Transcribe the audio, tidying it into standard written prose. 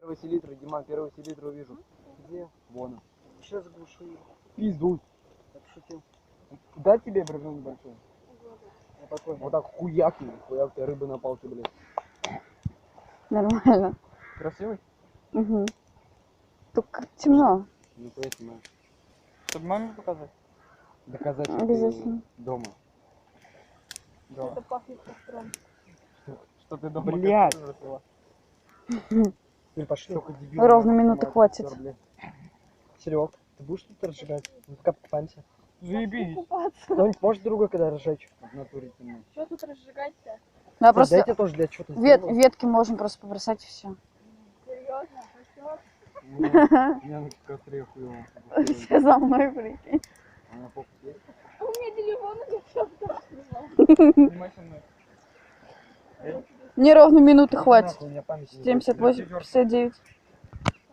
Первый селитр, Диман, первый селитр увижу. Где? Вон. Сейчас глушу. Пиздуй. Так шутил. Дать тебе бревно небольшое? А какой? Вот так хуяк у тебя рыбы на палке, блядь. Нормально. Красивый? Угу. Только темно. Ну, я снимаю. Чтобы маме показать? Доказать, что Обязательно. ты дома. Да. Это пахнет костром. Что ты дома? Блядь. костер развела? Теперь пошли. Только дебилы Ровно нахуй минуты снимают хватит. костер, блядь. Серег, ты будешь что-то разжигать? Ну пока покупаемся. Пошли купаться. Кто-нибудь может друга когда разжечь? В натуре темно. Что тут разжигать-то? Ну, а просто Дайте тоже для чего-то сделаю. ветки можно просто побросать и все. Серьезно? Что? Я на костре хуёво. Все за мной, прикинь. А на фокус есть? У меня телефон где-то. Снимай со мной. Мне ровно минуты хватит. Нахуй, у меня память не 78, 59.